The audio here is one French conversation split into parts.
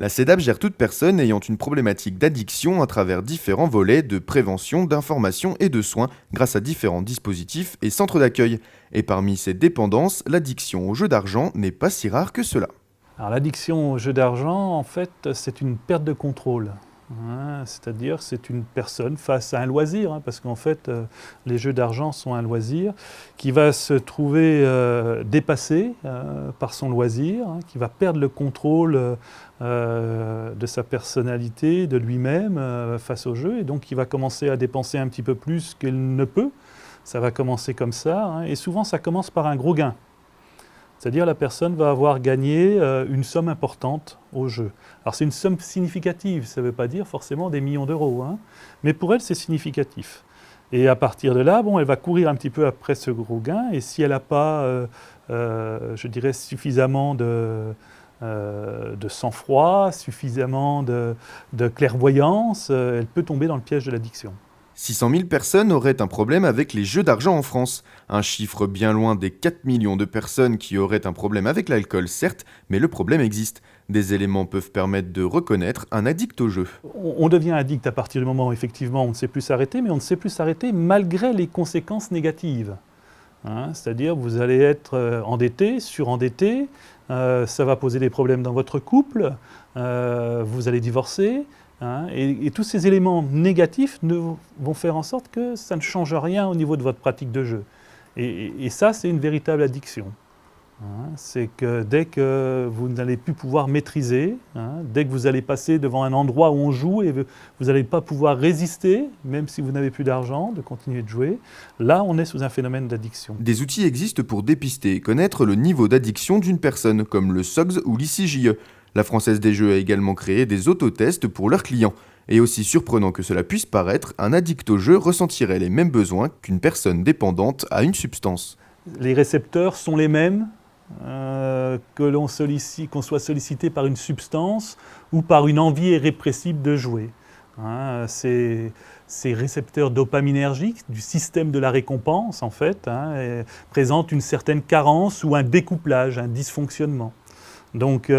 La CEDAP gère toute personne ayant une problématique d'addiction à travers différents volets de prévention, d'information et de soins grâce à différents dispositifs et centres d'accueil. Et parmi ces dépendances, l'addiction au jeu d'argent n'est pas si rare que cela. Alors l'addiction au jeu d'argent, en fait, c'est une perte de contrôle. C'est-à-dire c'est une personne face à un loisir, parce qu'en fait les jeux d'argent sont un loisir, qui va se trouver dépassé par son loisir, qui va perdre le contrôle de sa personnalité, de lui-même face au jeu, et donc qui va commencer à dépenser un petit peu plus qu'il ne peut. Ça va commencer comme ça, et souvent ça commence par un gros gain. C'est-à-dire la personne va avoir gagné une somme importante au jeu. Alors c'est une somme significative, ça ne veut pas dire forcément des millions d'euros, mais pour elle c'est significatif. Et à partir de là, elle va courir un petit peu après ce gros gain, et si elle n'a pas, je dirais, suffisamment de sang-froid, suffisamment de clairvoyance, elle peut tomber dans le piège de l'addiction. 600 000 personnes auraient un problème avec les jeux d'argent en France. Un chiffre bien loin des 4 millions de personnes qui auraient un problème avec l'alcool, certes, mais le problème existe. Des éléments peuvent permettre de reconnaître un addict au jeu. On devient addict à partir du moment où effectivement on ne sait plus s'arrêter, mais on ne sait plus s'arrêter malgré les conséquences négatives. C'est-à-dire vous allez être endetté, surendetté, ça va poser des problèmes dans votre couple, vous allez divorcer. Et tous ces éléments négatifs vont faire en sorte que ça ne change rien au niveau de votre pratique de jeu. Et ça, c'est une véritable addiction. C'est que dès que vous n'allez plus pouvoir maîtriser, dès que vous allez passer devant un endroit où on joue et vous n'allez pas pouvoir résister, même si vous n'avez plus d'argent, de continuer de jouer, là, on est sous un phénomène d'addiction. Des outils existent pour dépister et connaître le niveau d'addiction d'une personne, comme le SOGS ou l'ICJE. La Française des Jeux a également créé des autotests pour leurs clients. Et aussi surprenant que cela puisse paraître, un addict au jeu ressentirait les mêmes besoins qu'une personne dépendante à une substance. Les récepteurs sont les mêmes, qu'on soit sollicité par une substance ou par une envie irrépressible de jouer. Ces récepteurs dopaminergiques du système de la récompense, en fait, présentent une certaine carence ou un découplage, un dysfonctionnement. Donc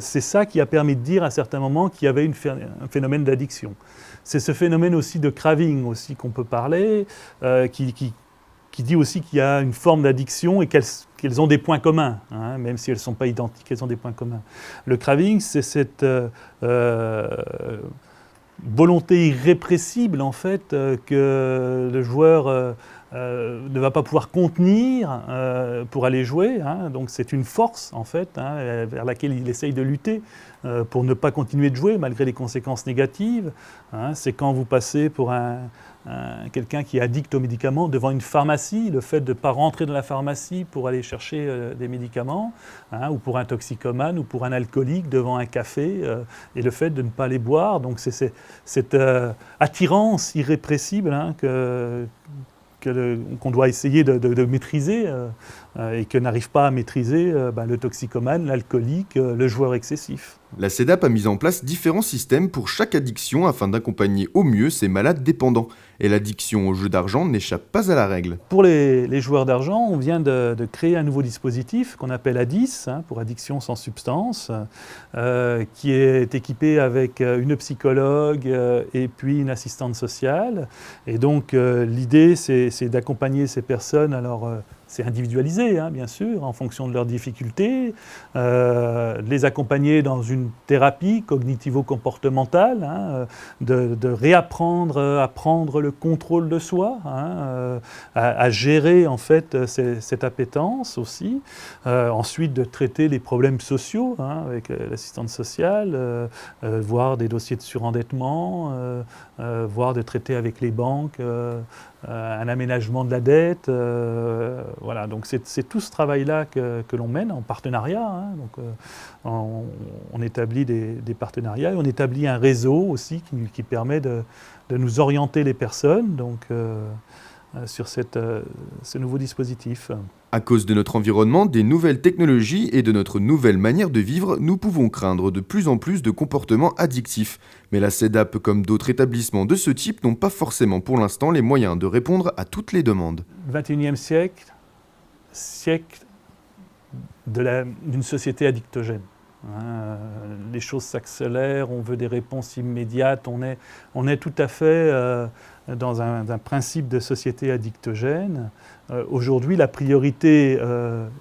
c'est ça qui a permis de dire à certains moments qu'il y avait un phénomène d'addiction. C'est ce phénomène aussi de craving aussi qu'on peut parler, qui dit aussi qu'il y a une forme d'addiction et qu'elles ont des points communs, même si elles ne sont pas identiques, elles ont des points communs. Le craving, c'est cette volonté irrépressible en fait que le joueur ne va pas pouvoir contenir pour aller jouer, donc c'est une force en fait vers laquelle il essaye de lutter pour ne pas continuer de jouer malgré les conséquences négatives. C'est quand vous passez pour quelqu'un qui est addict aux médicaments devant une pharmacie, le fait de ne pas rentrer dans la pharmacie pour aller chercher des médicaments, ou pour un toxicomane ou pour un alcoolique devant un café, et le fait de ne pas les boire. Donc c'est cette attirance irrépressible qu'on doit essayer de maîtriser et que n'arrive pas à maîtriser le toxicomane, l'alcoolique, le joueur excessif. La CEDAP a mis en place différents systèmes pour chaque addiction afin d'accompagner au mieux ces malades dépendants. Et l'addiction au jeu d'argent n'échappe pas à la règle. Pour les joueurs d'argent, on vient de créer un nouveau dispositif qu'on appelle ADIS, pour addiction sans substance, qui est équipé avec une psychologue et puis une assistante sociale. Et donc l'idée, c'est d'accompagner ces personnes. Alors, c'est individualisé, bien sûr, en fonction de leurs difficultés, les accompagner dans une thérapie cognitivo-comportementale, de réapprendre à prendre le contrôle de soi, à gérer en fait cette appétence aussi, ensuite de traiter les problèmes sociaux avec l'assistante sociale, voir des dossiers de surendettement, voir de traiter avec les banques un aménagement de la dette. Voilà, donc c'est tout ce travail-là que l'on mène en partenariat. Donc, on établit des partenariats et on établit un réseau aussi qui permet de nous orienter les personnes sur ce nouveau dispositif. À cause de notre environnement, des nouvelles technologies et de notre nouvelle manière de vivre, nous pouvons craindre de plus en plus de comportements addictifs. Mais la CEDAP, comme d'autres établissements de ce type, n'ont pas forcément pour l'instant les moyens de répondre à toutes les demandes. 21e siècle d'une société addictogène. Les choses s'accélèrent, on veut des réponses immédiates, on est tout à fait dans un principe de société addictogène. Aujourd'hui, la priorité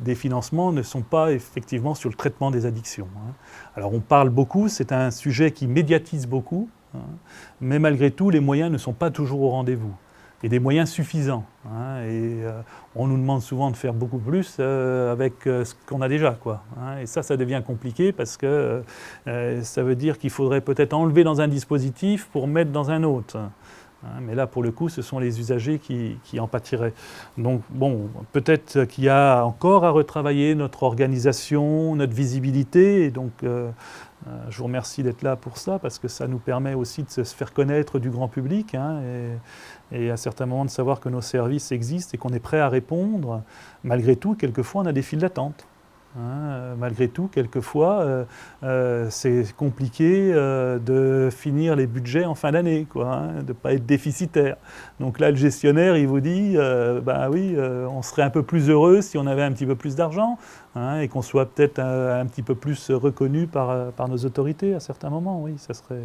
des financements ne sont pas effectivement sur le traitement des addictions. Alors on parle beaucoup, c'est un sujet qui médiatise beaucoup, mais malgré tout, les moyens ne sont pas toujours au rendez-vous. Et des moyens suffisants. On nous demande souvent de faire beaucoup plus avec ce qu'on a déjà, quoi. Et ça devient compliqué parce que ça veut dire qu'il faudrait peut-être enlever dans un dispositif pour mettre dans un autre. Mais là, pour le coup, ce sont les usagers qui en pâtiraient. Donc, bon, peut-être qu'il y a encore à retravailler notre organisation, notre visibilité. Et donc, je vous remercie d'être là pour ça, parce que ça nous permet aussi de se faire connaître du grand public, et à certains moments de savoir que nos services existent et qu'on est prêt à répondre. Malgré tout, quelquefois, on a des files d'attente. Malgré tout, quelquefois, c'est compliqué de finir les budgets en fin d'année, de ne pas être déficitaire. Donc là, le gestionnaire, il vous dit, oui, on serait un peu plus heureux si on avait un petit peu plus d'argent, et qu'on soit peut-être un petit peu plus reconnu par nos autorités à certains moments, oui, ça serait...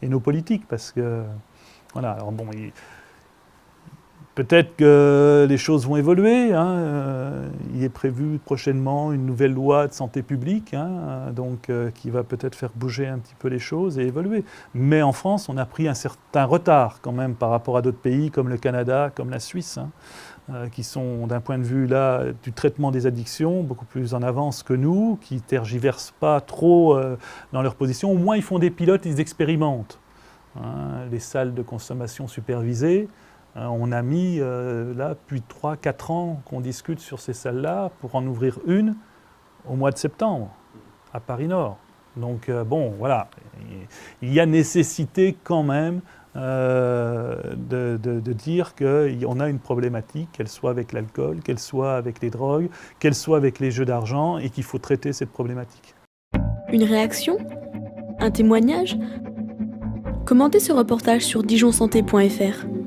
Et nos politiques, parce que... Voilà, alors bon... Peut-être que les choses vont évoluer. Il est prévu prochainement une nouvelle loi de santé publique, qui va peut-être faire bouger un petit peu les choses et évoluer. Mais en France, on a pris un certain retard quand même par rapport à d'autres pays comme le Canada, comme la Suisse, qui sont d'un point de vue là, du traitement des addictions beaucoup plus en avance que nous, qui ne tergiversent pas trop dans leur position. Au moins, ils font des pilotes, ils expérimentent. Les salles de consommation supervisées. On a mis, là, depuis 3-4 ans qu'on discute sur ces salles-là pour en ouvrir une au mois de septembre, à Paris-Nord. Donc, voilà, il y a nécessité quand même de dire qu'on a une problématique, qu'elle soit avec l'alcool, qu'elle soit avec les drogues, qu'elle soit avec les jeux d'argent, et qu'il faut traiter cette problématique. Une réaction ? Un témoignage ? Commentez ce reportage sur dijonsanté.fr.